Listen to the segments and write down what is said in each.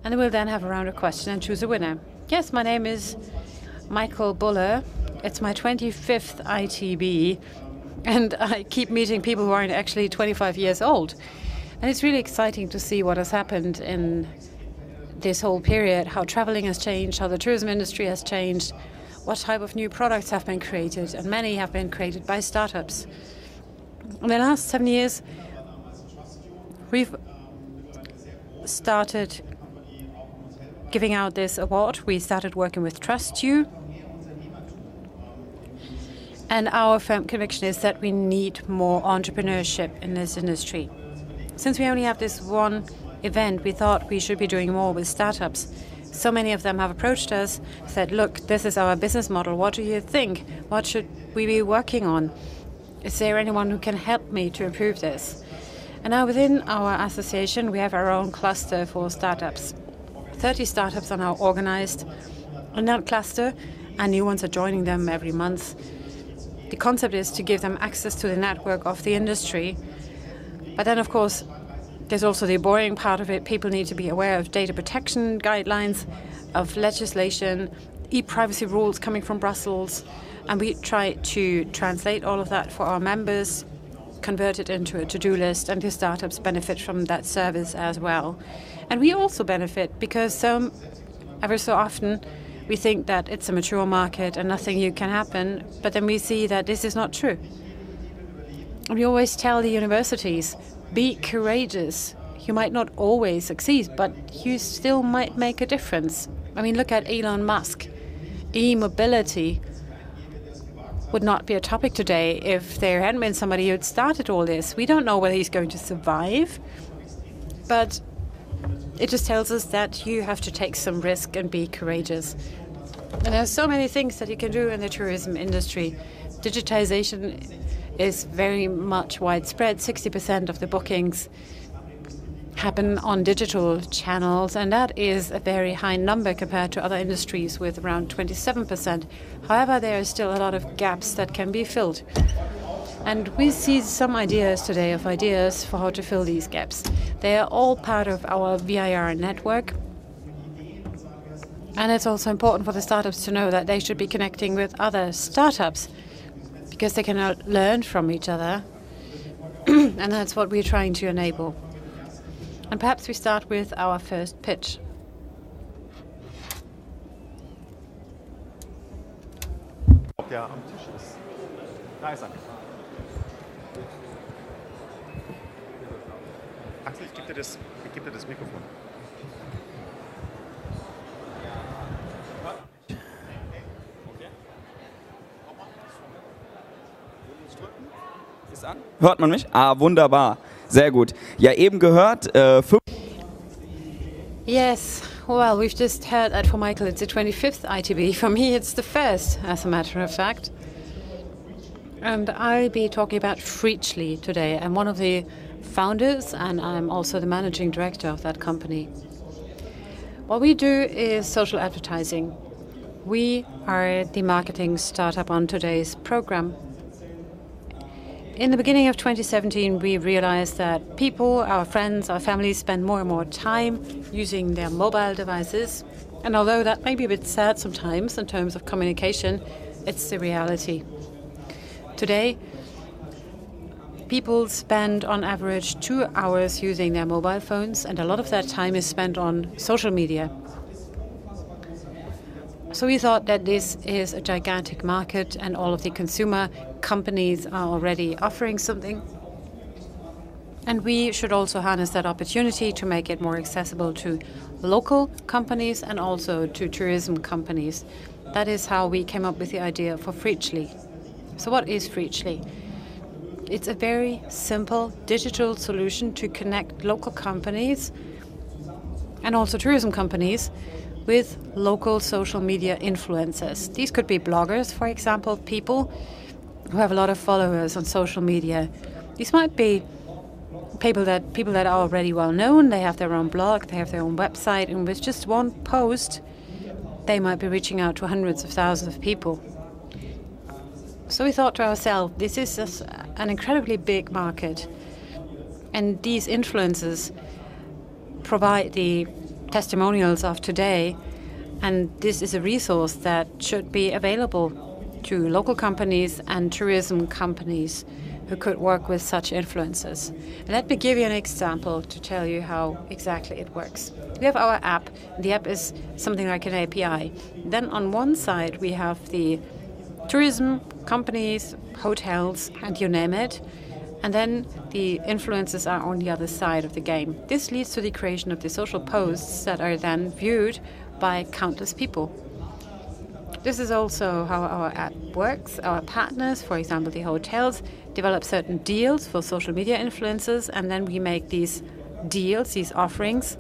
And we'll then have a round of questions and choose a winner. Yes, my name is Michael Buller. It's my 25th ITB, and I keep meeting people who aren't actually 25 years old. And it's really exciting to see what has happened in this whole period, how traveling has changed, how the tourism industry has changed, what type of new products have been created, and many have been created by startups. In the last 7 years, we've started giving out this award. We started working with Trust You. And our firm conviction is that we need more entrepreneurship in this industry. Since we only have this one event, we thought we should be doing more with startups. So many of them have approached us, said, look, this is our business model. What do you think? What should we be working on? Is there anyone who can help me to improve this? And now within our association, we have our own cluster for startups. 30 startups are now organized in that cluster, and new ones are joining them every month. The concept is to give them access to the network of the industry. But then, of course, there's also the boring part of it. People need to be aware of data protection guidelines, of legislation, e-privacy rules coming from Brussels. And we try to translate all of that for our members, convert it into a to-do list, and the startups benefit from that service as well. And we also benefit because ever so often we think that it's a mature market and nothing new can happen, but then we see that this is not true. And we always tell the universities, be courageous. You might not always succeed, but you still might make a difference. I mean, look at Elon Musk. E-mobility would not be a topic today if there hadn't been somebody who had started all this. We don't know whether he's going to survive, but it just tells us that you have to take some risk and be courageous. And there's so many things that you can do in the tourism industry. Digitization is very much widespread. 60% of the bookings happen on digital channels, and that is a very high number compared to other industries with around 27%. However, there are still a lot of gaps that can be filled. And we see some ideas today for how to fill these gaps. They are all part of our VIR network. And it's also important for the startups to know that they should be connecting with other startups because they can learn from each other. And that's what we're trying to enable. And perhaps we start with our first pitch. Der am Tisch ist. Da ist er. Axel, ich gebe dir das Mikrofon. Ist an? Hört man mich? Ah, wunderbar. Sehr gut. Ja, eben gehört. Yes, well, we've just heard that for Michael it's the 25th ITB. For me, it's the first, as a matter of fact. And I'll be talking about Freachly today. I'm one of the founders, and I'm also the managing director of that company. What we do is social advertising. We are the marketing startup on today's program. In the beginning of 2017, we realized that people, our friends, our families spend more and more time using their mobile devices. And although that may be a bit sad sometimes in terms of communication, it's the reality. Today, people spend on average 2 hours using their mobile phones, and a lot of that time is spent on social media. So we thought that this is a gigantic market, and all of the consumer companies are already offering something. And we should also harness that opportunity to make it more accessible to local companies and also to tourism companies. That is how we came up with the idea for Freachly. So what is Freachly? It's a very simple digital solution to connect local companies and also tourism companies with local social media influencers. These could be bloggers, for example, people who have a lot of followers on social media. These might be people that are already well known. They have their own blog, they have their own website, and with just one post, they might be reaching out to hundreds of thousands of people. So we thought to ourselves, this is an incredibly big market, and these influencers provide the testimonials of today, and this is a resource that should be available to local companies and tourism companies who could work with such influencers. And let me give you an example to tell you how exactly it works. We have our app. The app is something like an API. Then on one side we have the tourism companies, hotels, and you name it. And then the influencers are on the other side of the game. This leads to the creation of the social posts that are then viewed by countless people. This is also how our app works. Our partners, for example, the hotels, develop certain deals for social media influencers, and then we make these deals, these offerings,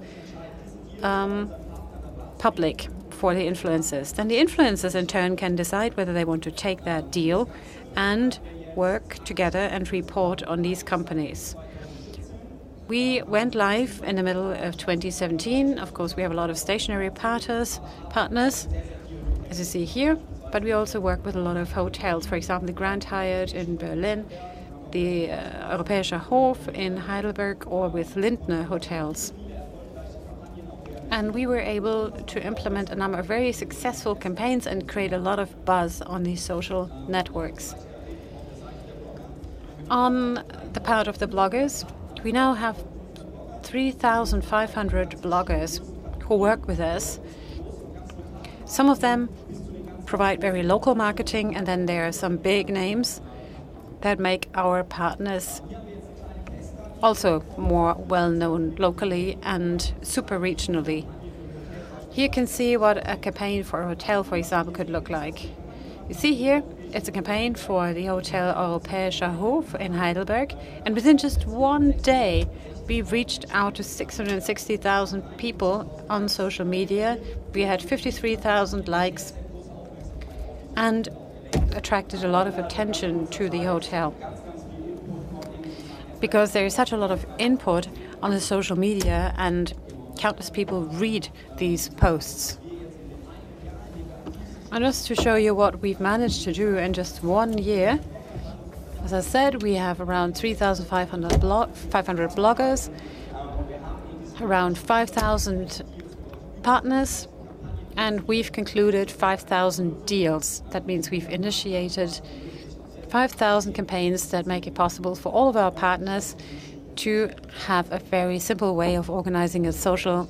public for the influencers. Then the influencers in turn can decide whether they want to take that deal and work together and report on these companies. We went live in the middle of 2017. Of course, we have a lot of stationary partners, as you see here, but we also work with a lot of hotels. For example, the Grand Hyatt in Berlin, the Europäischer Hof in Heidelberg, or with Lindner hotels. And we were able to implement a number of very successful campaigns and create a lot of buzz on these social networks. On the part of the bloggers, we now have 3,500 bloggers who work with us. Some of them provide very local marketing, and then there are some big names that make our partners also more well-known locally and super regionally. Here you can see what a campaign for a hotel, for example, could look like. You see here, it's a campaign for the Hotel Europäischer Hof in Heidelberg, and within just one day, we reached out to 660,000 people on social media. We had 53,000 likes and attracted a lot of attention to the hotel. Because there is such a lot of input on the social media and countless people read these posts. And just to show you what we've managed to do in just 1 year, as I said, we have around 3,500 bloggers, around 5,000 partners, and we've concluded 5,000 deals. That means we've initiated 5,000 campaigns that make it possible for all of our partners to have a very simple way of organizing a social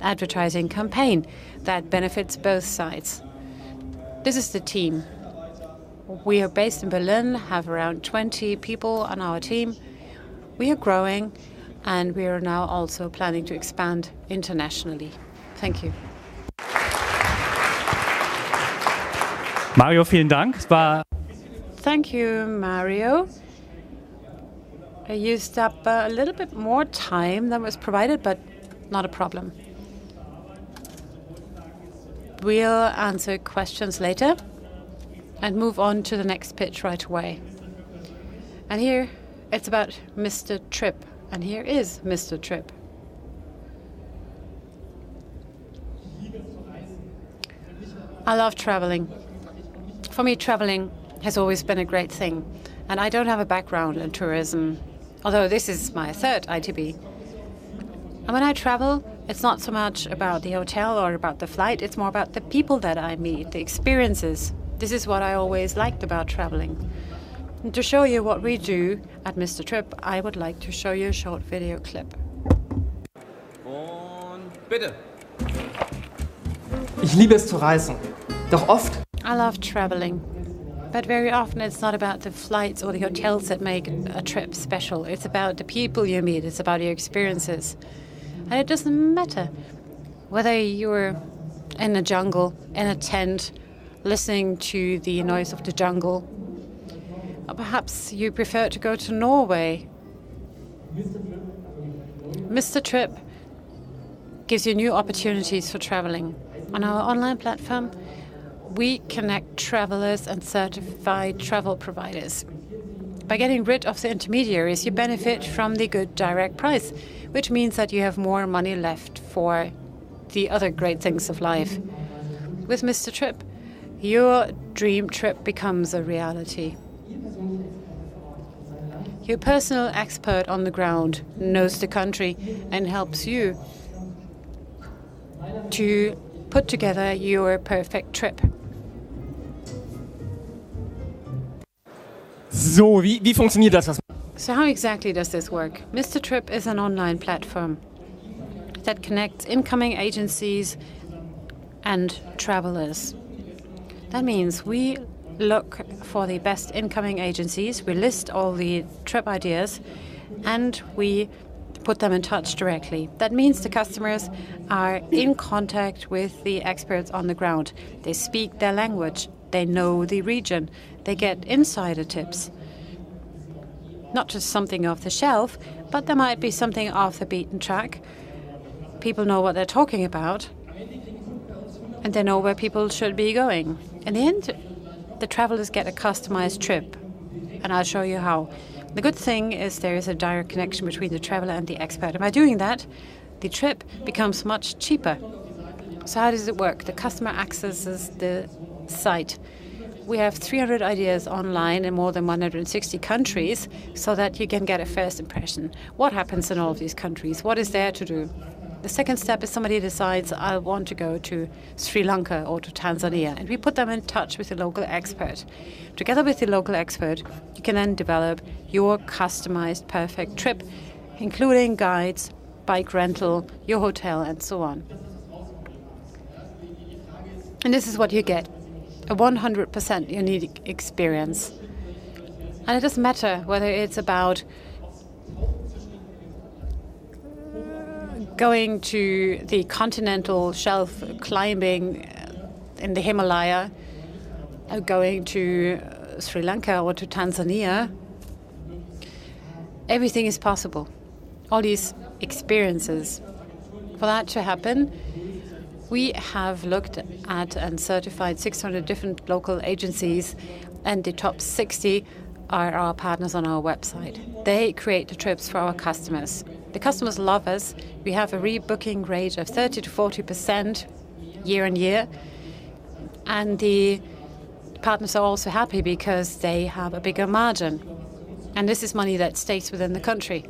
advertising campaign that benefits both sides. This is the team. We are based in Berlin, have around 20 people on our team. We are growing, and we are now also planning to expand internationally. Thank you. Mario, vielen Dank. Thank you, Mario. I used up a little bit more time than was provided, but not a problem. We'll answer questions later and move on to the next pitch right away. And here it's about Mr. Trip, and here is Mr. Trip. I love traveling. For me, traveling has always been a great thing, and I don't have a background in tourism, although this is my third ITB. And when I travel, it's not so much about the hotel or about the flight, it's more about the people that I meet, the experiences. This is what I always liked about traveling. And to show you what we do at Mr. Trip, I would like to show you a short video clip. Und bitte. Ich liebe es zu reisen, doch oft I love traveling, but very often it's not about the flights or the hotels that make a trip special. It's about the people you meet, it's about your experiences. And it doesn't matter whether you're in a jungle, in a tent, listening to the noise of the jungle, or perhaps you prefer to go to Norway. Mr. Trip gives you new opportunities for traveling. On our online platform, we connect travelers and certified travel providers. By getting rid of the intermediaries, you benefit from the good direct price, which means that you have more money left for the other great things of life. With Mr. Trip, your dream trip becomes a reality. Your personal expert on the ground knows the country and helps you to put together your perfect trip. So, wie funktioniert das? So how exactly does this work? Mr. Trip is an online platform that connects incoming agencies and travelers. That means we look for the best incoming agencies, we list all the trip ideas, and we put them in touch directly. That means the customers are in contact with the experts on the ground. They speak their language, they know the region, they get insider tips. Not just something off the shelf, but there might be something off the beaten track. People know what they're talking about, and they know where people should be going. In the end, the travelers get a customized trip, and I'll show you how. The good thing is there is a direct connection between the traveler and the expert. And by doing that, the trip becomes much cheaper. So how does it work? The customer accesses the site. We have 300 ideas online in more than 160 countries so that you can get a first impression. What happens in all of these countries? What is there to do? The second step is somebody decides, I want to go to Sri Lanka or to Tanzania, and we put them in touch with the local expert. Together with the local expert, you can then develop your customized perfect trip, including guides, bike rental, your hotel, and so on. And this is what you get, a 100% unique experience. And it doesn't matter whether it's about going to the continental shelf, climbing in the Himalaya, going to Sri Lanka or to Tanzania. Everything is possible. All these experiences. For that to happen, we have looked at and certified 600 different local agencies, and the top 60 are our partners on our website. They create the trips for our customers. The customers love us. We have a rebooking rate of 30 to 40% year on year. And the partners are also happy because they have a bigger margin. And this is money that stays within the country.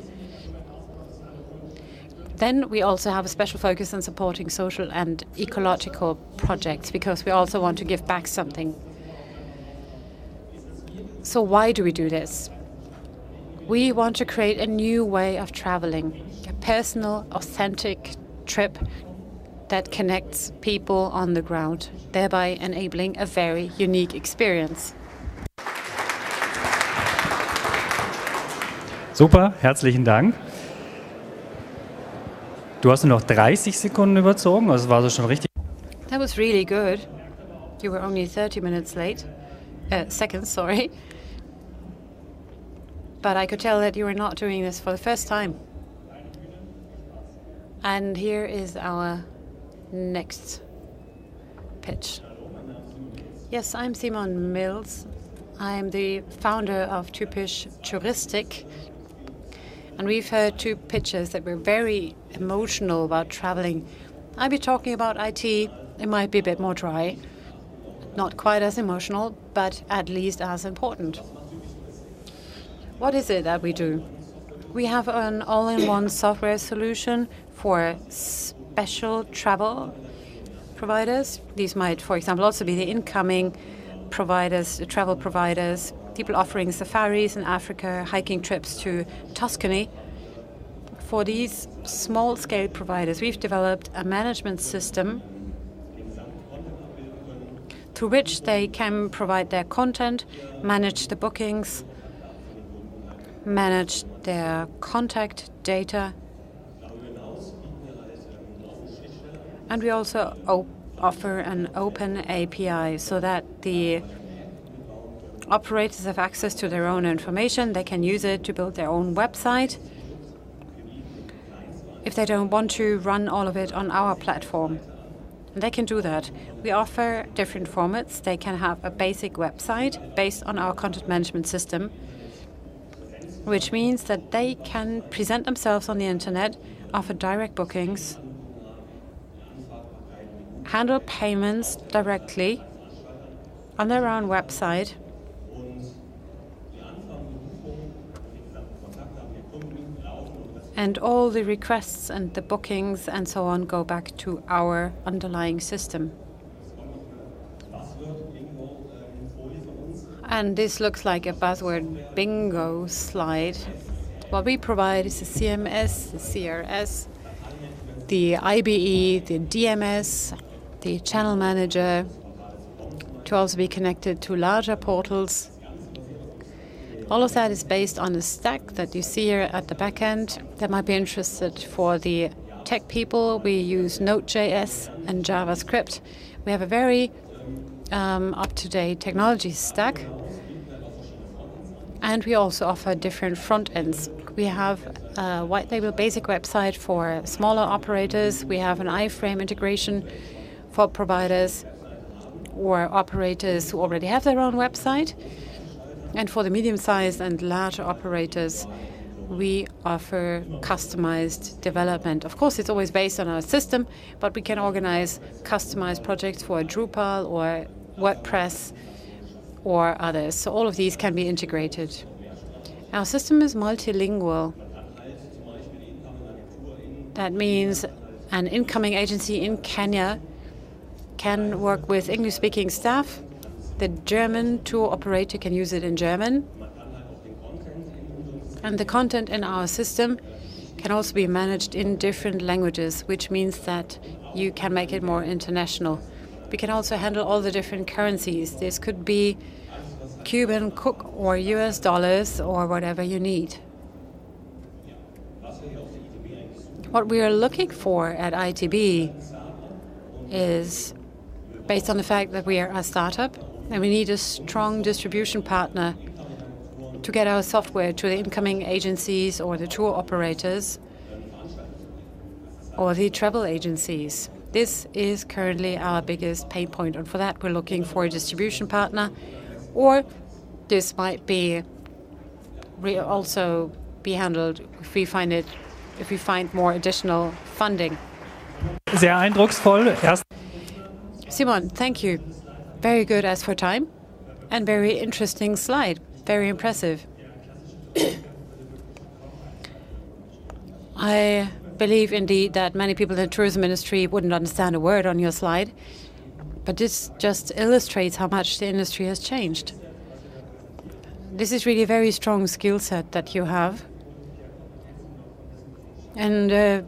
Then we also have a special focus on supporting social and ecological projects because we also want to give back something. So why do we do this? We want to create a new way of traveling, a personal, authentic trip that connects people on the ground, thereby enabling a very unique experience. Super, herzlichen Dank. Du hast nur noch 30 Sekunden überzogen, also war das schon richtig. That was really good. You were only 30 minutes late. Seconds, sorry. But I could tell that you were not doing this for the first time. And here is our next pitch. Yes, I'm Simon Milz. I'm the founder of Typisch Touristik. And we've heard two pitches that were very emotional about traveling. I'll be talking about IT. It might be a bit more dry. Not quite as emotional, but at least as important. What is it that we do? We have an all-in-one software solution for special travel providers. These might, for example, also be the incoming providers, the travel providers, people offering safaris in Africa, hiking trips to Tuscany. For these small-scale providers, we've developed a management system through which they can provide their content, manage the bookings, manage their contact data. And we also offer an open API so that the operators have access to their own information. They can use it to build their own website if they don't want to run all of it on our platform. And they can do that. We offer different formats. They can have a basic website based on our content management system, which means that they can present themselves on the internet, offer direct bookings, handle payments directly on their own website, And all the requests and the bookings and so on go back to our underlying system. And this looks like a buzzword bingo slide. What we provide is the CMS, the CRS, the IBE, the DMS, the channel manager, to also be connected to larger portals. All of that is based on a stack that you see here at the back end. That might be interested for the tech people. We use Node.js and JavaScript. We have a very up-to-date technology stack. And we also offer different front ends. We have a white label basic website for smaller operators. We have an iframe integration for providers or operators who already have their own website. And for the medium-sized and larger operators, we offer customized development. Of course, it's always based on our system, but we can organize customized projects for Drupal or WordPress or others. So all of these can be integrated. Our system is multilingual. That means an incoming agency in Kenya can work with English-speaking staff. The German tour operator can use it in German. And the content in our system can also be managed in different languages, which means that you can make it more international. We can also handle all the different currencies. This could be Cuban Cook or US dollars or whatever you need. What we are looking for at ITB is based on the fact that we are a startup and we need a strong distribution partner to get our software to the incoming agencies or the tour operators or the travel agencies. This is currently our biggest pain point, and for that we're looking for a distribution partner, or this might be also be handled if we find more additional funding. Sehr eindrucksvoll. Simon, thank you. Very good as for time, and very interesting slide. Very impressive. I believe indeed that many people in the tourism industry wouldn't understand a word on your slide, but this just illustrates how much the industry has changed. This is really a very strong skill set that you have. And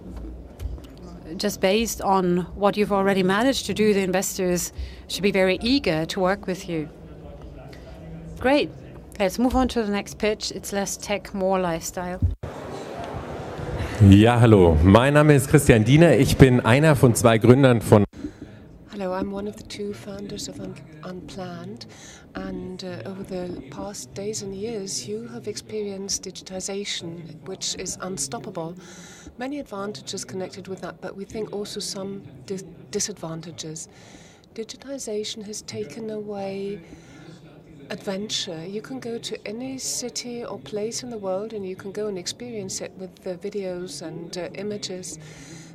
just based on what you've already managed to do, the investors should be very eager to work with you. Great. Let's move on to the next pitch. It's less tech, more lifestyle. Ja, hallo. Mein Name ist Diener. Ich bin einer von 2 Gründern von. Hello, I'm one of the 2 founders of Unplanned, and over the past days and years you have experienced digitization, which is unstoppable. Many advantages connected with that, but we think also some disadvantages. Digitization has taken away adventure. You can go to any city or place in the world and you can go and experience it with the videos and images.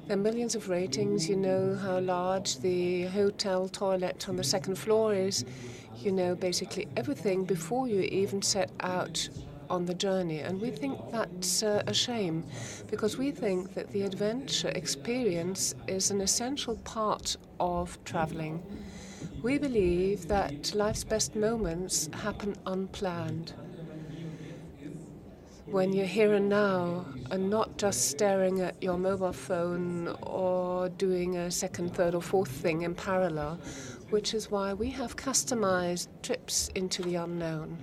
There are millions of ratings. You know how large the hotel toilet on the 2nd floor is. You know basically everything before you even set out on the journey. And we think that's a shame, because we think that the adventure experience is an essential part of traveling. We believe that life's best moments happen unplanned. When you're here and now and not just staring at your mobile phone or doing a 2nd, 3rd or 4th thing in parallel, which is why we have customized trips into the unknown.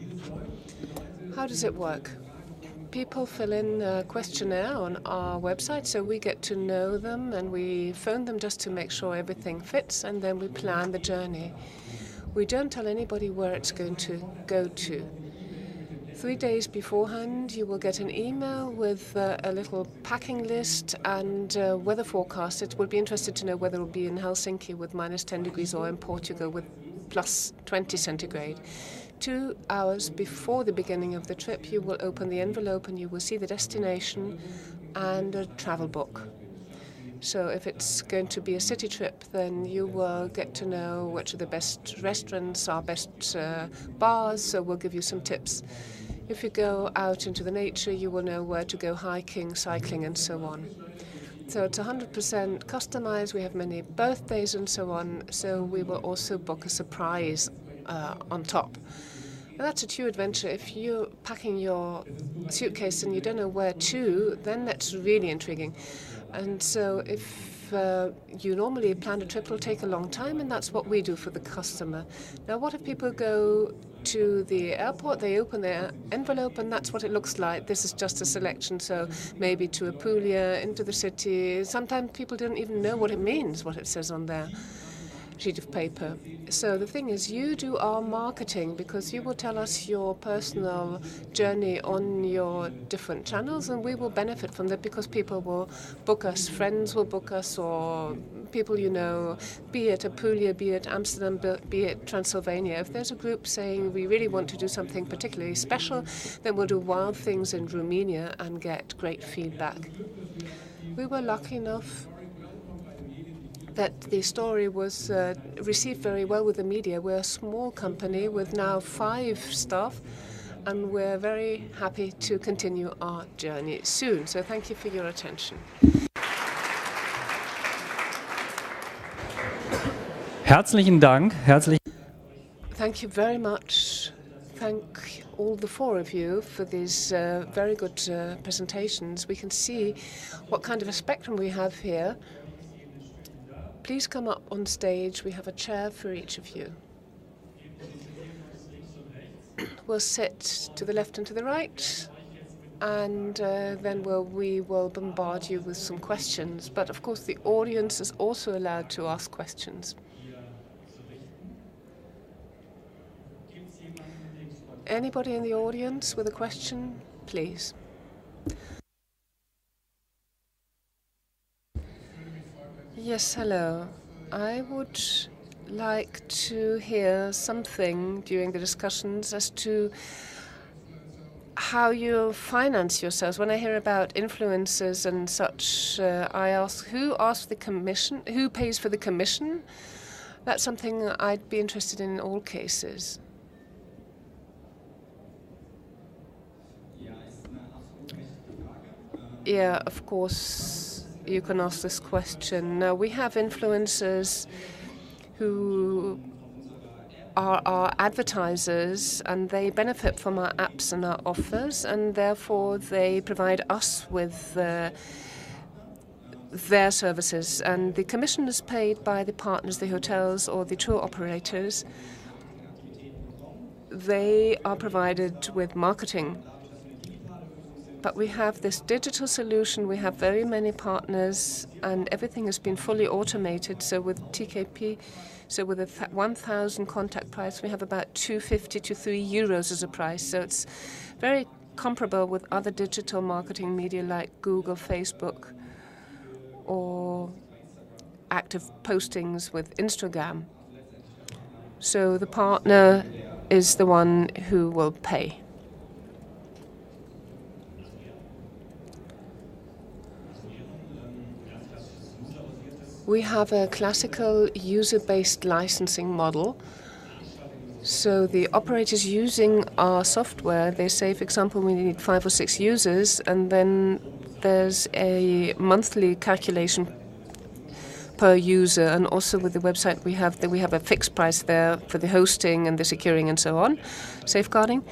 How does it work? People fill in a questionnaire on our website, so we get to know them and we phone them just to make sure everything fits, and then we plan the journey. We don't tell anybody where it's going to go to. 3 days beforehand, you will get an email with a little packing list and weather forecast. It will be interested to know whether it will be in Helsinki with -10 degrees or in Portugal with +20 centigrade. 2 hours before the beginning of the trip, you will open the envelope and you will see the destination and a travel book. So if it's going to be a city trip, then you will get to know which are the best restaurants, our best bars, so we'll give you some tips. If you go out into the nature, you will know where to go hiking, cycling, and so on. So it's 100% customized. We have many birthdays and so on. So we will also book a surprise on top. And that's a true adventure. If you're packing your suitcase and you don't know where to, then that's really intriguing. And so if you normally plan a trip, it'll take a long time, and that's what we do for the customer. Now, what if people go to the airport, they open their envelope, and that's what it looks like? This is just a selection, so maybe to Apulia, into the city. Sometimes people don't even know what it means, what it says on their sheet of paper. So the thing is, you do our marketing because you will tell us your personal journey on your different channels, and we will benefit from that because people will book us, friends will book us, or people you know, be it Apulia, be it Amsterdam, be it Transylvania. If there's a group saying we really want to do something particularly special, then we'll do wild things in Romania and get great feedback. We were lucky enough that the story was received very well with the media. We're a small company with now 5 staff, and we're very happy to continue our journey soon. So thank you for your attention. Herzlichen Dank. Thank you very much. Thank all the 4 of you for these very good presentations. We can see what kind of a spectrum we have here. Please come up on stage. We have a chair for each of you. We'll sit to the left and to the right, and then we will bombard you with some questions. But of course, the audience is also allowed to ask questions. Anybody in the audience with a question, please? Yes, hello. I would like to hear something during the discussions as to how you finance yourselves. When I hear about influencers and such, I ask, who pays for the commission? That's something I'd be interested in all cases. Yeah, of course. You can ask this question. Now, we have influencers who are our advertisers, and they benefit from our apps and our offers, and therefore they provide us with their services. And the commission is paid by the partners, the hotels or the tour operators. They are provided with marketing. But we have this digital solution, we have very many partners, and everything has been fully automated. So with TKP, so with a 1,000 contact price, we have about 2.50 to €3 as a price. So it's very comparable with other digital marketing media like Google, Facebook, or active postings with Instagram. So the partner is the one who will pay. We have a classical user-based licensing model. So the operators using our software, they say, for example, we need 5 or 6 users, and then there's a monthly calculation per user. And also with the website, we have a fixed price there for the hosting and the securing and so on, safeguarding.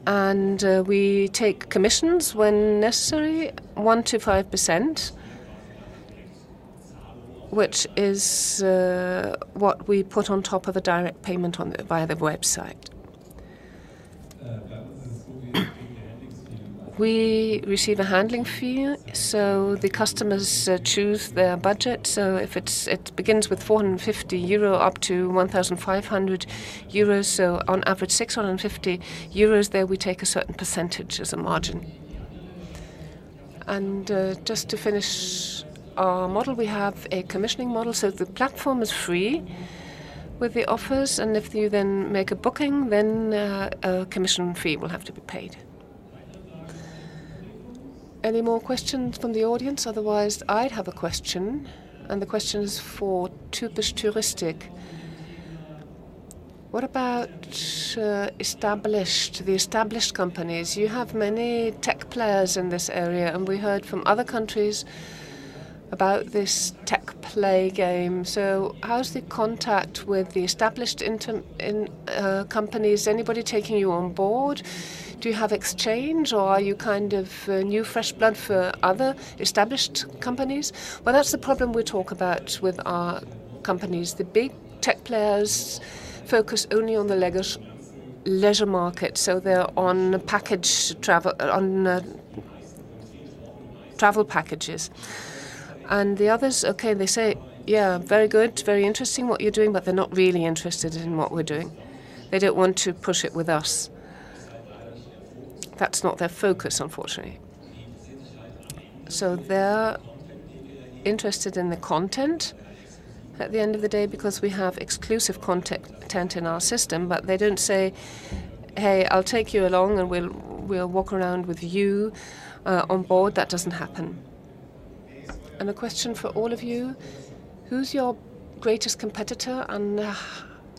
And we take commissions when necessary, 1 to 5%. Which is what we put on top of a direct payment via the website. We receive a handling fee, so the customers choose their budget. So if it begins with €450 up to €1,500, so on average €650, there we take a certain percentage as a margin. And just to finish our model, we have a commissioning model, so the platform is free with the offers, and if you then make a booking, then a commission fee will have to be paid. Any more questions from the audience? Otherwise, I'd have a question, and the question is for Typisch Touristik. What about the established companies? You have many tech players in this area, and we heard from other countries about this tech play game. So how's the contact with the established companies? Anybody taking you on board? Do you have exchange, or are you kind of new fresh blood for other established companies? Well, that's the problem we talk about with our companies. The big tech players focus only on the leisure market, so they're on package travel, travel packages. And the others, okay, they say, yeah, very good, very interesting what you're doing, but they're not really interested in what we're doing. They don't want to push it with us. That's not their focus, unfortunately. So they're interested in the content at the end of the day, because we have exclusive content in our system, but they don't say, hey, I'll take you along and we'll walk around with you on board. That doesn't happen. And a question for all of you, who's your greatest competitor, and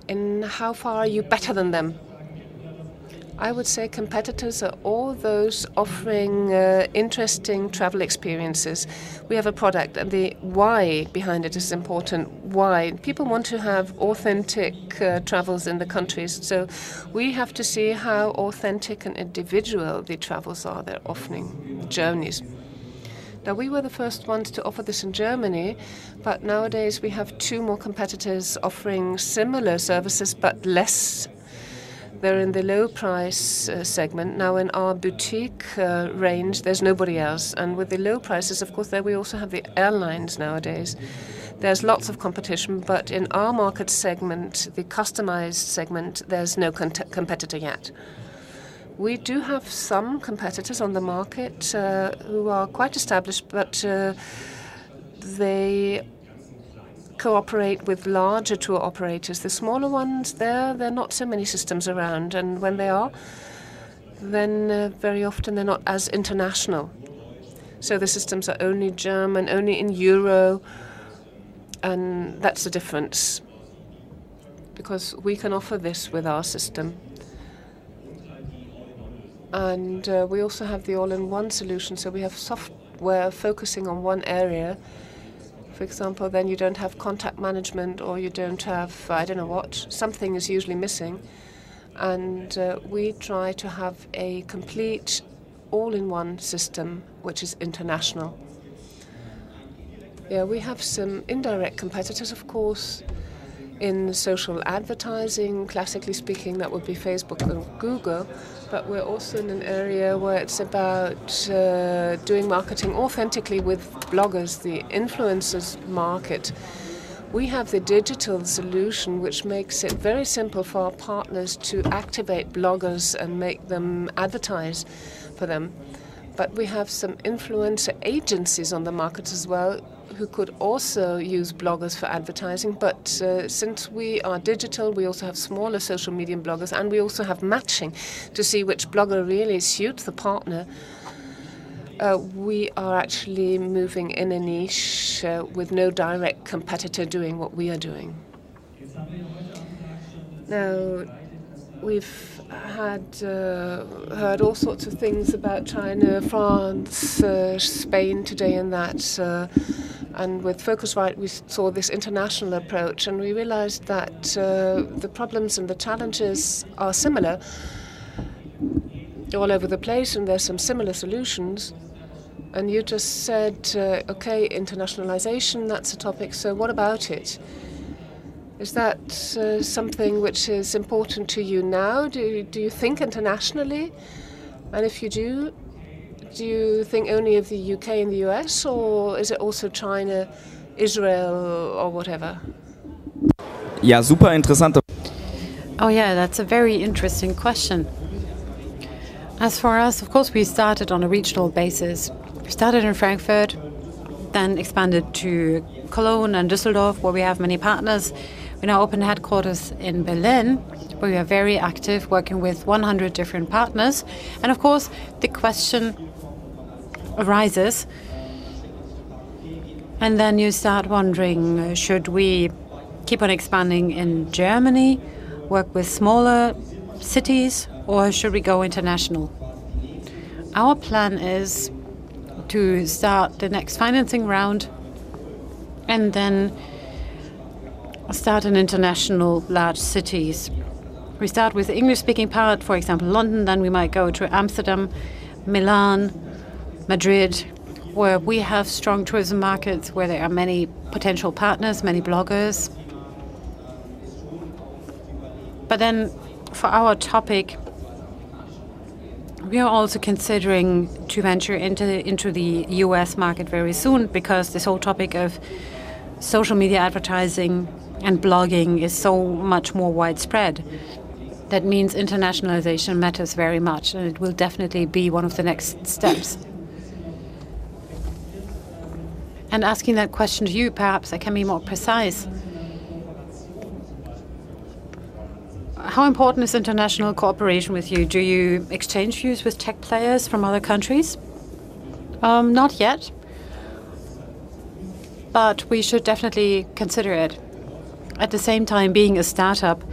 in how far are you better than them? I would say competitors are all those offering interesting travel experiences. We have a product, and the why behind it is important. Why? People want to have authentic travels in the countries, so we have to see how authentic and individual the travels are they're offering, journeys. Now, we were the first ones to offer this in Germany, but nowadays we have 2 more competitors offering similar services, but less. They're in the low price segment. Now, in our boutique range, there's nobody else. And with the low prices, of course, there we also have the airlines nowadays. There's lots of competition, but in our market segment, the customized segment, there's no competitor yet. We do have some competitors on the market who are quite established, but they cooperate with larger tour operators. The smaller ones, there are not so many systems around, and when they are, then very often they're not as international. So the systems are only German, only in euro, and that's the difference, because we can offer this with our system. And we also have the all-in-one solution, so we have software focusing on one area. For example, then you don't have contact management, or you don't have, I don't know what, something is usually missing. And we try to have a complete all-in-one system, which is international. Yeah, we have some indirect competitors, of course, in social advertising. Classically speaking, that would be Facebook and Google. But we're also in an area where it's about doing marketing authentically with bloggers, the influencers market. We have the digital solution, which makes it very simple for our partners to activate bloggers and make them advertise for them. But we have some influencer agencies on the market as well, who could also use bloggers for advertising. But since we are digital, we also have smaller social media bloggers, and we also have matching to see which blogger really suits the partner. We are actually moving in a niche with no direct competitor doing what we are doing. Now, we've heard all sorts of things about China, France, Spain today, and that. And with Focusrite, we saw this international approach, and we realized that the problems and the challenges are similar all over the place, and there's some similar solutions. And you just said, okay, internationalization, that's a topic, so what about it? Is that something which is important to you now? Do you think internationally? And if you do you think only of the UK and the US, or is it also China, Israel, or whatever? Ja, super interessante. Oh yeah, that's a very interesting question. As for us, of course, we started on a regional basis. We started in Frankfurt, then expanded to Cologne and Düsseldorf, where we have many partners. We now open headquarters in Berlin, where we are very active, working with 100 different partners. And of course, the question arises, and then you start wondering, should we keep on expanding in Germany, work with smaller cities, or should we go international? Our plan is to start the next financing round and then start in international large cities. We start with the English-speaking part, for example, London, then we might go to Amsterdam, Milan, Madrid, where we have strong tourism markets, where there are many potential partners, many bloggers. But then for our topic, we are also considering to venture into the US market very soon, because this whole topic of social media advertising and blogging is so much more widespread. That means internationalization matters very much, and it will definitely be one of the next steps. And asking that question to you, perhaps I can be more precise. How important is international cooperation with you? Do you exchange views with tech players from other countries? Not yet, but we should definitely consider it. At the same time, being a startup,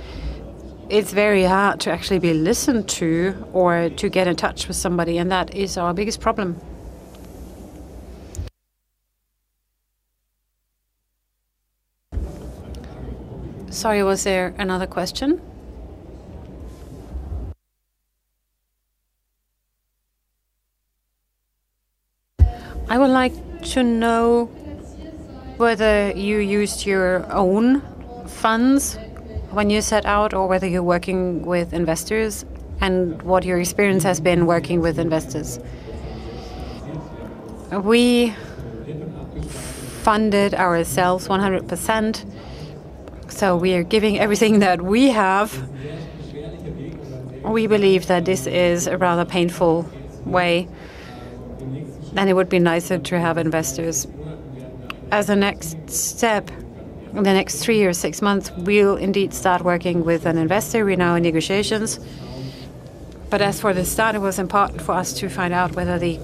it's very hard to actually be listened to or to get in touch with somebody, and that is our biggest problem. Sorry, was there another question? I would like to know whether you used your own funds when you set out, or whether you're working with investors, and what your experience has been working with investors. We funded ourselves 100%, so we are giving everything that we have. We believe that this is a rather painful way, and it would be nicer to have investors. As a next step, in the next 3 or 6 months, we'll indeed start working with an investor. We're now in negotiations. But as for the start, it was important for us to find out whether the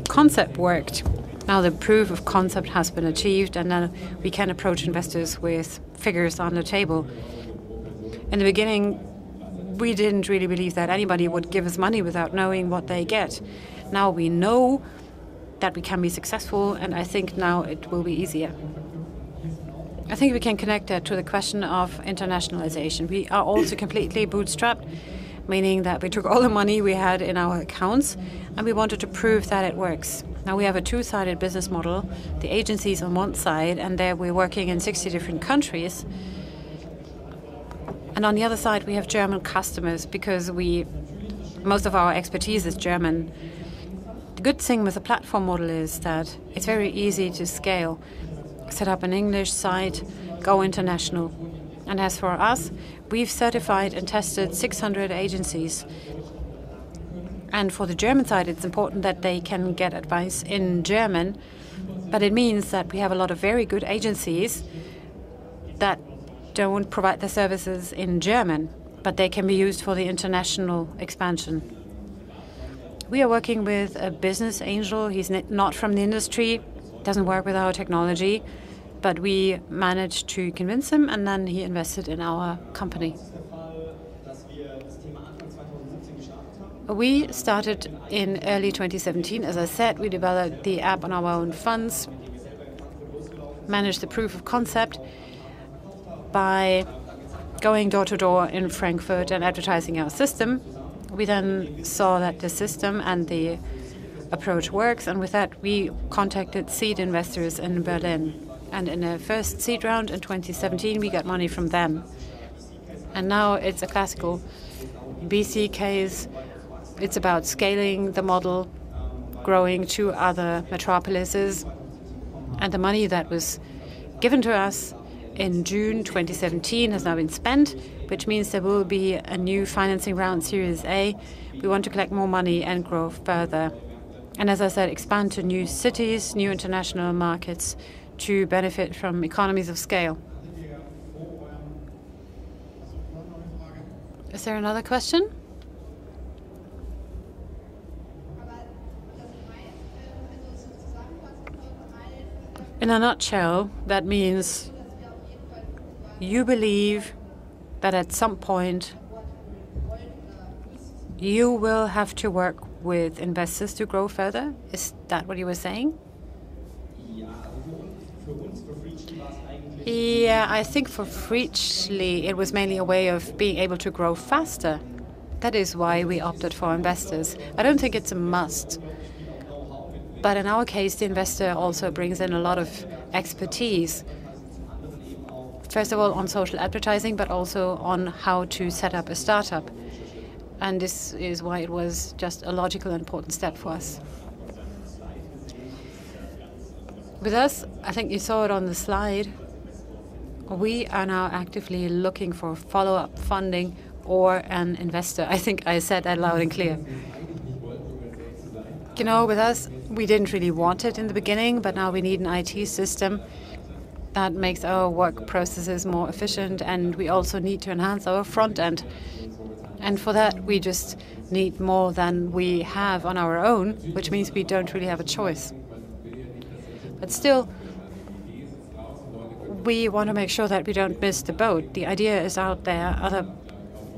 concept worked. Now the proof of concept has been achieved, and then we can approach investors with figures on the table. In the beginning, we didn't really believe that anybody would give us money without knowing what they get. Now we know that we can be successful, and I think now it will be easier. I think we can connect that to the question of internationalization. We are also completely bootstrapped, meaning that we took all the money we had in our accounts and we wanted to prove that it works. Now we have a two-sided business model, the agencies on one side, and there we're working in 60 different countries. And on the other side, we have German customers, because most of our expertise is German. The good thing with the platform model is that it's very easy to scale. Set up an English site, go international. And as for us, we've certified and tested 600 agencies. And for the German side, it's important that they can get advice in German. But it means that we have a lot of very good agencies that don't provide their services in German, but they can be used for the international expansion. We are working with a business angel. He's not from the industry, doesn't work with our technology, but we managed to convince him, and then he invested in our company. We started in early 2017. As I said, we developed the app on our own funds, managed the proof of concept by going door to door in Frankfurt and advertising our system. We then saw that the system and the approach works, and with that we contacted seed investors in Berlin. And in the first seed round in 2017, we got money from them. And now it's a classical BC case. It's about scaling the model, growing to other metropolises. And the money that was given to us in June 2017 has now been spent, which means there will be a new financing round, Series A. We want to collect more money and grow further. And as I said, expand to new cities, new international markets, to benefit from economies of scale. Is there another question? In a nutshell, that means you believe that at some point you will have to work with investors to grow further? Is that what you were saying? Yeah, I think for Freachly it was mainly a way of being able to grow faster. That is why we opted for investors. I don't think it's a must. But in our case, the investor also brings in a lot of expertise. First of all, on social advertising, but also on how to set up a startup. And this is why it was just a logical and important step for us. With us, I think you saw it on the slide, we are now actively looking for follow-up funding or an investor. I think I said that loud and clear. You know, with us, we didn't really want it in the beginning, but now we need an IT system that makes our work processes more efficient, and we also need to enhance our front end. And for that, we just need more than we have on our own, which means we don't really have a choice. But still, we want to make sure that we don't miss the boat. The idea is out there, others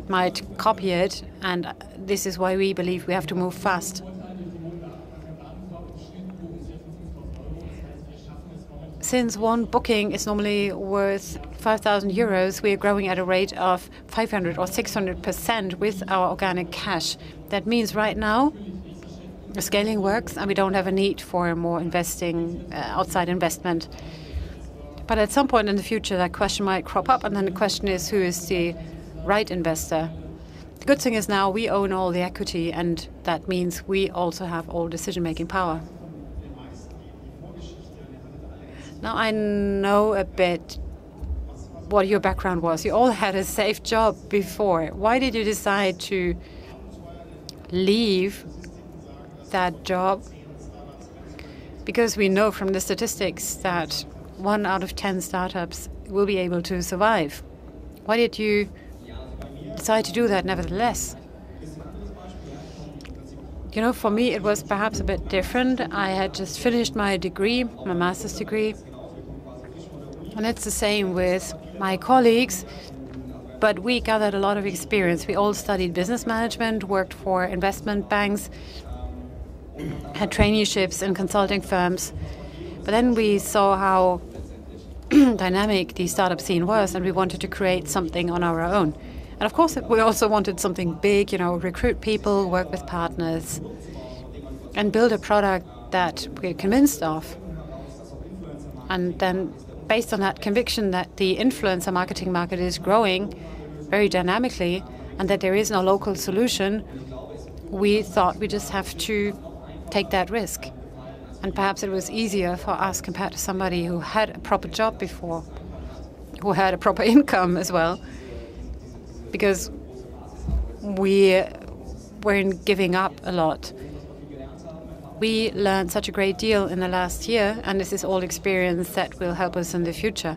might copy it, and this is why we believe we have to move fast. Since one booking is normally worth 5,000 euros, we are growing at a rate of 500 or 600% with our organic cash. That means right now, the scaling works and we don't have a need for more outside investment. But at some point in the future, that question might crop up, and then the question is, who is the right investor? The good thing is now we own all the equity, and that means we also have all decision-making power. Now I know a bit what your background was. You all had a safe job before. Why did you decide to leave that job? Because we know from the statistics that 1 out of 10 startups will be able to survive. Why did you decide to do that nevertheless? You know, for me it was perhaps a bit different. I had just finished my degree, my master's degree. And it's the same with my colleagues, but we gathered a lot of experience. We all studied business management, worked for investment banks, had traineeships in consulting firms. But then we saw how dynamic the startup scene was, and we wanted to create something on our own. And of course, we also wanted something big, you know, recruit people, work with partners, and build a product that we're convinced of. And then, based on that conviction that the influencer marketing market is growing very dynamically and that there is no local solution, we thought we just have to take that risk. And perhaps it was easier for us compared to somebody who had a proper job before, who had a proper income as well, because we weren't giving up a lot. We learned such a great deal in the last year, and this is all experience that will help us in the future.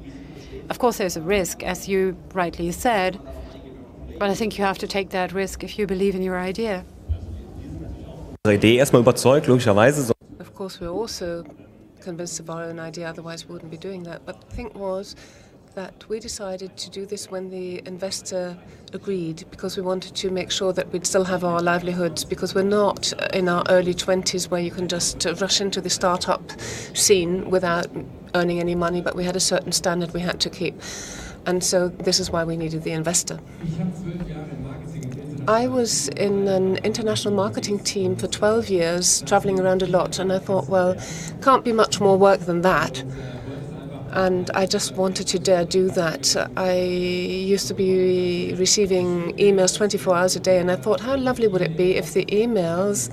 Of course, there's a risk, as you rightly said, but I think you have to take that risk if you believe in your idea. Of course, we're also convinced of our own idea, otherwise we wouldn't be doing that. But the thing was that we decided to do this when the investor agreed, because we wanted to make sure that we'd still have our livelihoods, because we're not in our early 20s where you can just rush into the startup scene without earning any money, but we had a certain standard we had to keep. And so this is why we needed the investor. I was in an international marketing team for 12 years, traveling around a lot, and I thought, well, can't be much more work than that. And I just wanted to dare do that. I used to be receiving emails 24 hours a day, and I thought, how lovely would it be if the emails,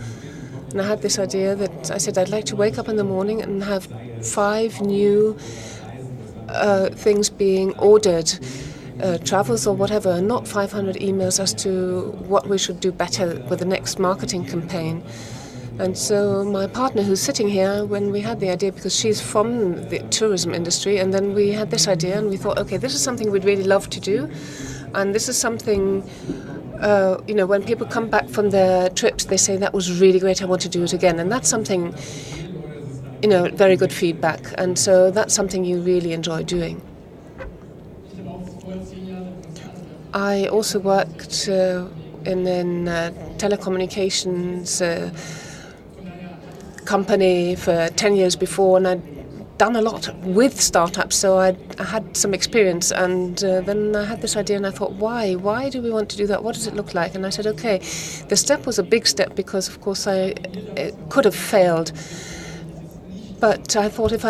and I had this idea that I said I'd like to wake up in the morning and have 5 new things being ordered, travels or whatever, and not 500 emails as to what we should do better with the next marketing campaign. And so my partner, who's sitting here, when we had the idea, because she's from the tourism industry, and then we had this idea and we thought, okay, this is something we'd really love to do. And this is something, when people come back from their trips, they say, that was really great, I want to do it again. And that's something, very good feedback. And so that's something you really enjoy doing. I also worked in telecommunications company for 10 years before, and I'd done a lot with startups, so I had some experience. And then I had this idea, and I thought, why? Why do we want to do that? What does it look like? And I said, okay, the step was a big step because, of course, it could have failed. But I thought if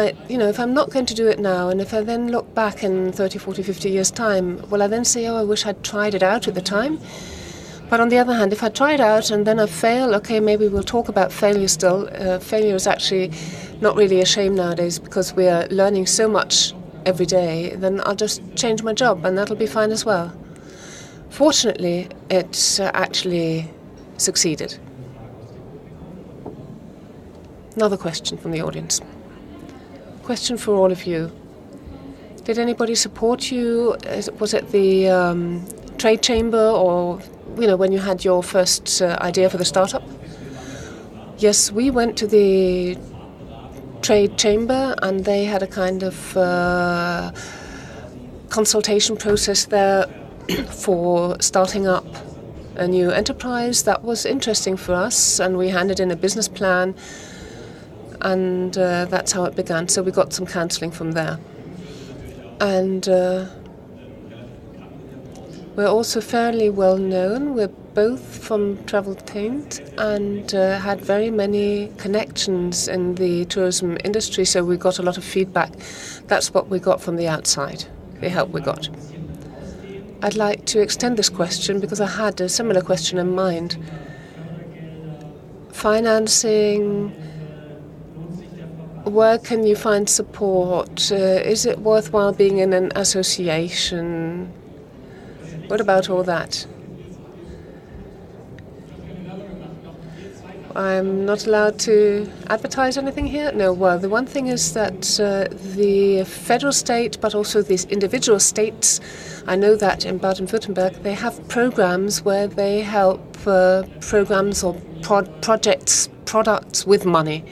I'm not going to do it now, and if I then look back in 30, 40, 50 years' time, will I then say, oh, I wish I'd tried it out at the time? But on the other hand, if I try it out and then I fail, okay, maybe we'll talk about failure still. Failure is actually not really a shame nowadays because we are learning so much every day. Then I'll just change my job and that'll be fine as well. Fortunately, it's actually succeeded. Another question from the audience. Question for all of you. Did anybody support you? Was it the trade chamber or, when you had your first idea for the startup? Yes, we went to the trade chamber and they had a kind of consultation process there for starting up a new enterprise. That was interesting for us, and we handed in a business plan, and that's how it began. So we got some counselling from there. And we're also fairly well known. We're both from Travel Taint and had very many connections in the tourism industry, so we got a lot of feedback. That's what we got from the outside, the help we got. I'd like to extend this question because I had a similar question in mind. Financing, where can you find support? Is it worthwhile being in an association? What about all that? I'm not allowed to advertise anything here? No, well, the one thing is that the federal state, but also these individual states, I know that in Baden-Württemberg, they have programs where they help programs or products with money.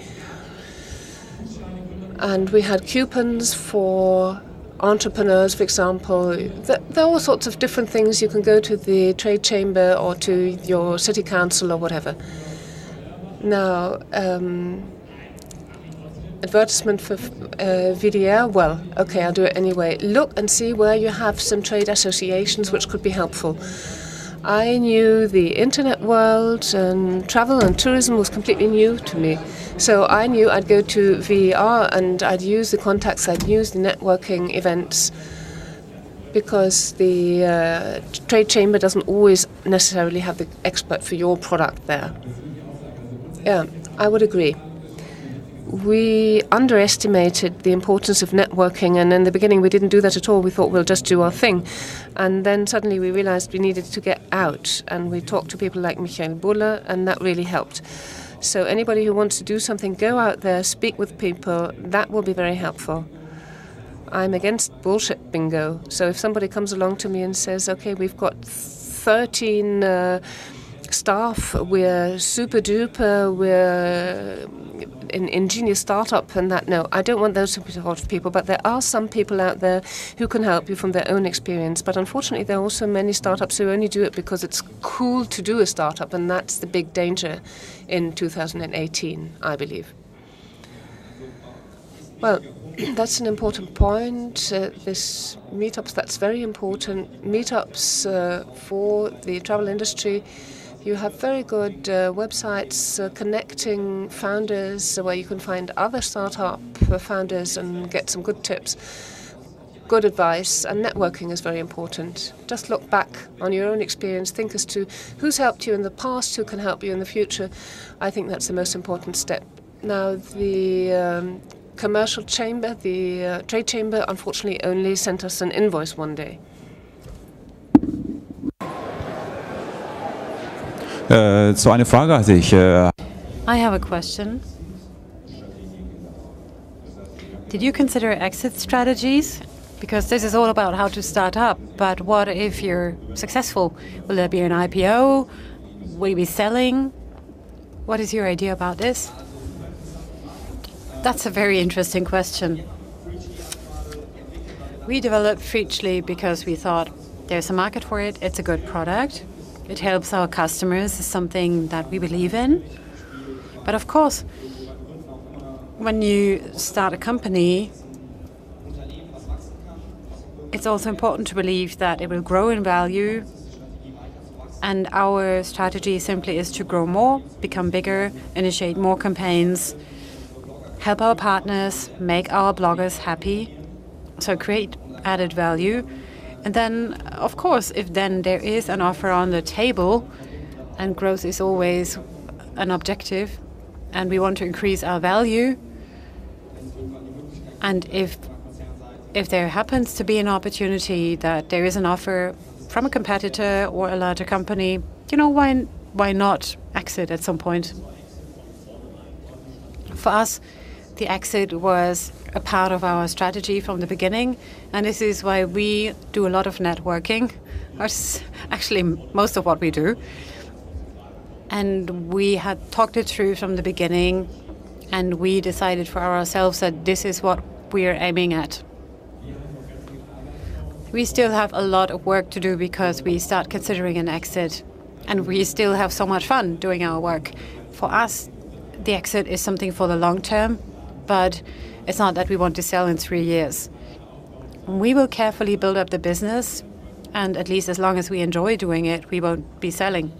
And we had coupons for entrepreneurs, for example. There are all sorts of different things. You can go to the trade chamber or to your city council or whatever. Now, advertisement for VIR, well, okay, I'll do it anyway. Look and see where you have some trade associations which could be helpful. I knew the internet world, and travel and tourism was completely new to me. So I knew I'd go to VIR and I'd use the contacts, I'd use the networking events, because the trade chamber doesn't always necessarily have the expert for your product there. Yeah, I would agree. We underestimated the importance of networking, and in the beginning we didn't do that at all. We thought we'll just do our thing. And then suddenly we realized we needed to get out, and we talked to people like Michael Buller, and that really helped. So anybody who wants to do something, go out there, speak with people. That will be very helpful. I'm against bullshit bingo. So if somebody comes along to me and says, okay, we've got 13 staff, we're super duper, we're an ingenious startup and that, no, I don't want those sort of people, but there are some people out there who can help you from their own experience. But unfortunately, there are also many startups who only do it because it's cool to do a startup, and that's the big danger in 2018, I believe. Well, that's an important point. This meetups, that's very important. Meetups for the travel industry. You have very good websites connecting founders where you can find other startup founders and get some good tips, good advice, and networking is very important. Just look back on your own experience, think as to who's helped you in the past, who can help you in the future. I think that's the most important step. Now, the commercial chamber, the trade chamber, unfortunately only sent us an invoice one day. So eine Frage hatte ich. I have a question. Did you consider exit strategies? Because this is all about how to start up, but what if you're successful? Will there be an IPO? Will you be selling? What is your idea about this? That's a very interesting question. We developed Freachly because we thought There's a market for it. It's a good product. It helps our customers. It's something that we believe in. But of course, when you start a company, it's also important to believe that it will grow in value. And our strategy simply is to grow more, become bigger, initiate more campaigns, help our partners, make our bloggers happy, so create added value. And then, of course, if then there is an offer on the table, and growth is always an objective, and we want to increase our value, and if there happens to be an opportunity that there is an offer from a competitor or a larger company, why not exit at some point? For us, the exit was a part of our strategy from the beginning, and this is why we do a lot of networking. That's actually most of what we do. And we had talked it through from the beginning, and we decided for ourselves that this is what we are aiming at. We still have a lot of work to do because we start considering an exit, and we still have so much fun doing our work. For us, the exit is something for the long term, but it's not that we want to sell in 3 years. We will carefully build up the business, and at least as long as we enjoy doing it, we won't be selling.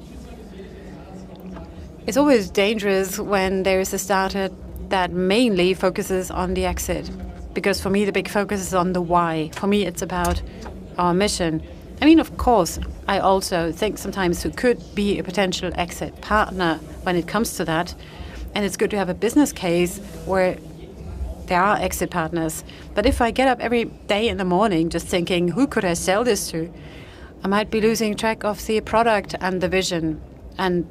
It's always dangerous when there is a startup that mainly focuses on the exit. Because for me, the big focus is on the why. For me, it's about our mission. I mean, of course, I also think sometimes who could be a potential exit partner when it comes to that. And it's good to have a business case where there are exit partners. But if I get up every day in the morning just thinking, who could I sell this to? I might be losing track of the product and the vision. And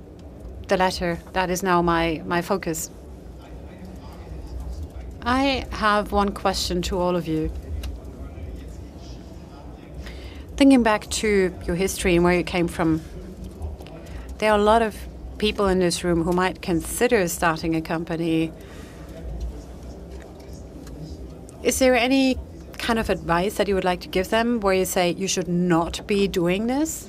the latter, that is now my focus. I have one question to all of you. Thinking back to your history and where you came from, there are a lot of people in this room who might consider starting a company. Is there any kind of advice that you would like to give them where you say you should not be doing this?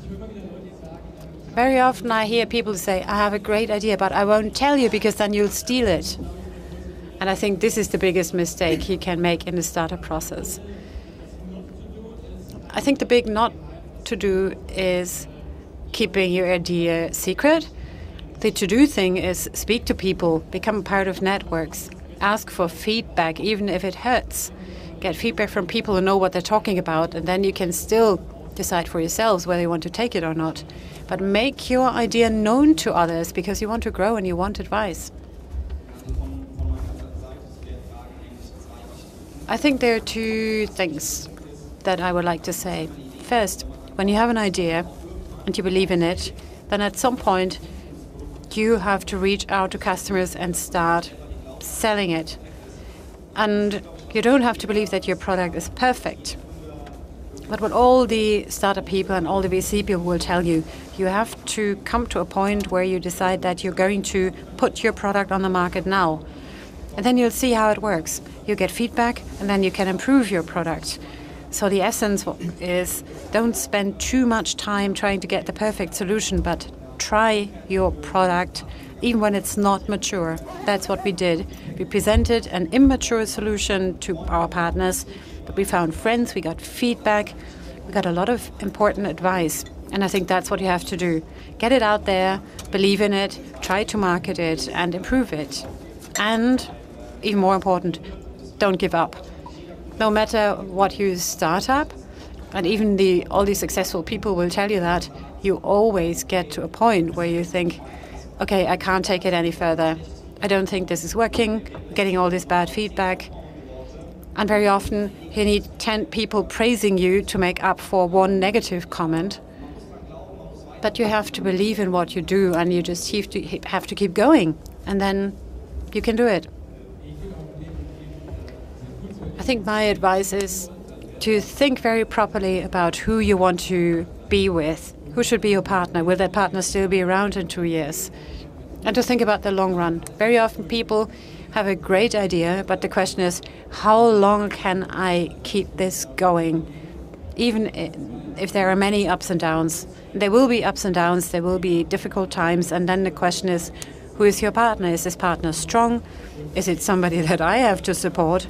Very often I hear people say, I have a great idea, but I won't tell you because then you'll steal it. And I think this is the biggest mistake you can make in the startup process. I think the big not to do is keeping your idea secret. The to-do thing is speak to people, become part of networks, ask for feedback, even if it hurts. Get feedback from people who know what they're talking about, and then you can still decide for yourselves whether you want to take it or not. But make your idea known to others because you want to grow and you want advice. I think there are two things that I would like to say. First, when you have an idea and you believe in it, then at some point you have to reach out to customers and start selling it. And you don't have to believe that your product is perfect. But what all the startup people and all the VC people will tell you, you have to come to a point where you decide that you're going to put your product on the market now. And then you'll see how it works. You get feedback, and then you can improve your product. So the essence is don't spend too much time trying to get the perfect solution, but try your product even when it's not mature. That's what we did. We presented an immature solution to our partners, but we found friends, we got feedback, we got a lot of important advice. And I think that's what you have to do. Get it out there, believe in it, try to market it and improve it. And even more important, don't give up. No matter what you start up, and even all the successful people will tell you that, you always get to a point where you think, okay, I can't take it any further. I don't think this is working, I'm getting all this bad feedback. And very often you need 10 people praising you to make up for one negative comment. But you have to believe in what you do, and you just have to keep going, and then you can do it. I think my advice is to think very properly about who you want to be with. Who should be your partner? Will that partner still be around in 2 years? And to think about the long run. Very often people have a great idea, but the question is, how long can I keep this going? even if there are many ups and downs. There will be ups and downs, there will be difficult times, and then the question is, who is your partner? Is this partner strong? Is it somebody that I have to support?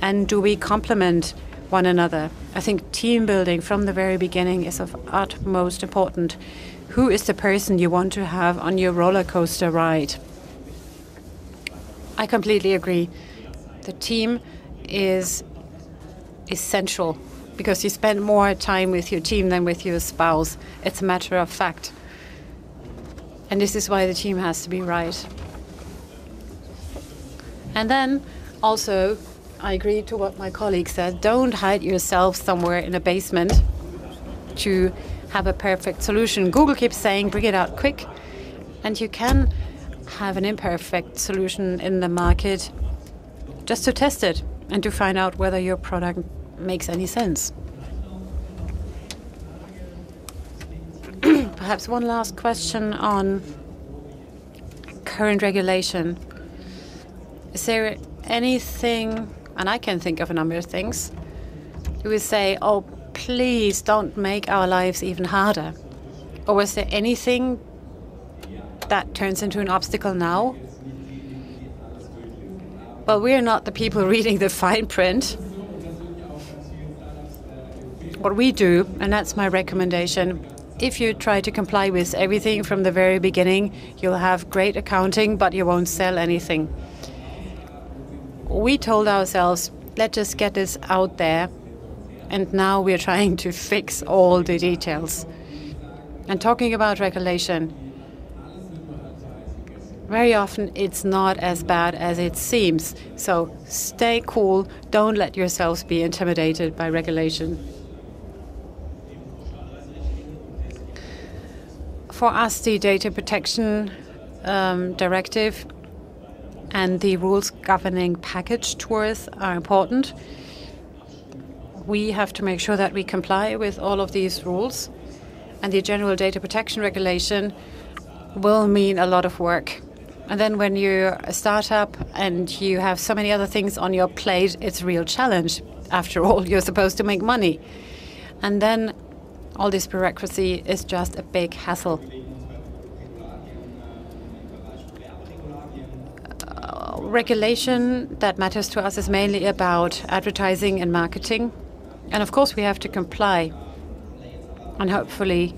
And do we complement one another? I think team building from the very beginning is of utmost importance. Who is the person you want to have on your roller coaster ride? I completely agree. The team is essential because you spend more time with your team than with your spouse. It's a matter of fact. And this is why the team has to be right. And then also, I agree to what my colleague said, don't hide yourself somewhere in a basement to have a perfect solution. Google keeps saying, bring it out quick. And you can have an imperfect solution in the market just to test it and to find out whether your product makes any sense. Perhaps one last question on current regulation. Is there anything, and I can think of a number of things, you would say, oh, please don't make our lives even harder? Or was there anything that turns into an obstacle now? Well, we're not the people reading the fine print. What we do, and that's my recommendation, if you try to comply with everything from the very beginning, you'll have great accounting, but you won't sell anything. We told ourselves, let's just get this out there, and now we're trying to fix all the details. And talking about regulation, very often it's not as bad as it seems. So stay cool, don't let yourselves be intimidated by regulation. For us, the data protection directive and the rules governing package tours are important. We have to make sure that we comply with all of these rules. And the general data protection regulation will mean a lot of work. And then when you're a startup and you have so many other things on your plate, it's a real challenge. After all, you're supposed to make money. And then all this bureaucracy is just a big hassle. Regulation that matters to us is mainly about advertising and marketing. And of course, we have to comply. And hopefully,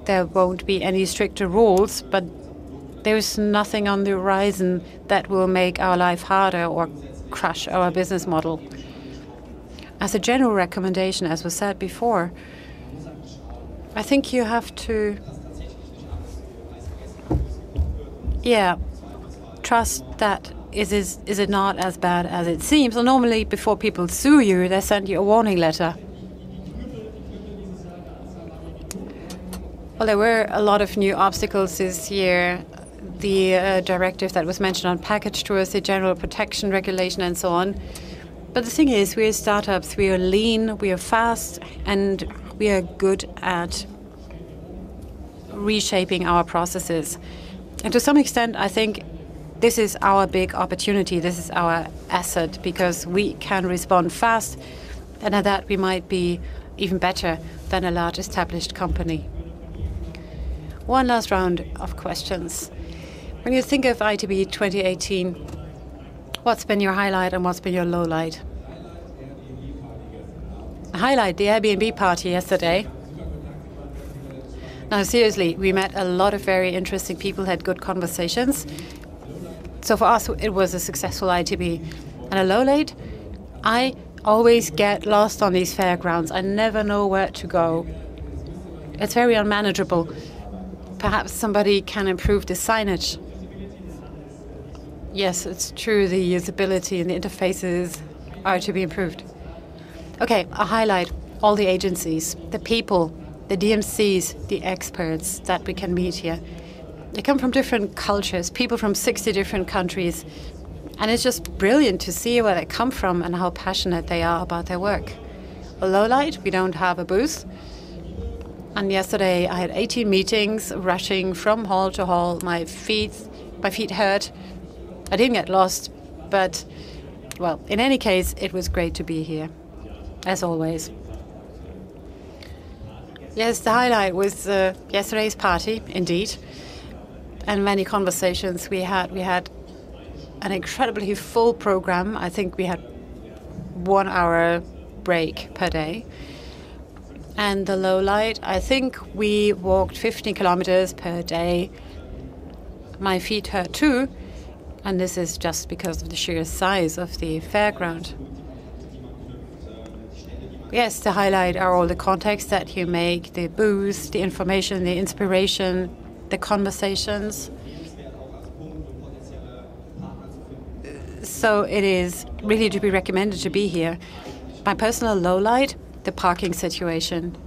there won't be any stricter rules, but there is nothing on the horizon that will make our life harder or crush our business model. As a general recommendation, as was said before, I think you have to, trust that is it not as bad as it seems. So normally, before people sue you, they send you a warning letter. Well, there were a lot of new obstacles this year. The directive that was mentioned on package tours, the general protection regulation, and so on. But the thing is, we're startups, we are lean, we are fast, and we are good at reshaping our processes. And to some extent, I think this is our big opportunity, this is our asset, because we can respond fast, and at that we might be even better than a large established company. One last round of questions. When you think of ITB 2018, what's been your highlight and what's been your lowlight? The highlight, the Airbnb party yesterday. Now, seriously, we met a lot of very interesting people, had good conversations. So for us, it was a successful ITB. And a lowlight, I always get lost on these fairgrounds. I never know where to go. It's very unmanageable. Perhaps somebody can improve the signage. Yes, it's true, the usability and the interfaces are to be improved. Okay, a highlight, all the agencies, the people, the DMCs, the experts that we can meet here. They come from different cultures, people from 60 different countries. And it's just brilliant to see where they come from and how passionate they are about their work. A lowlight, we don't have a booth. And yesterday I had 18 meetings, rushing from hall to hall. My feet hurt. I didn't get lost, but, well, in any case, it was great to be here. as always. Yes, the highlight was yesterday's party, indeed, and many conversations we had. We had an incredibly full program. I think we had 1 hour break per day. And the low light, I think we walked 15 kilometers per day. My feet hurt too, and this is just because of the sheer size of the fairground. Yes, the highlight are all the contacts that you make, the booze, the information, the inspiration, the conversations. So it is really to be recommended to be here. My personal lowlight, the parking situation.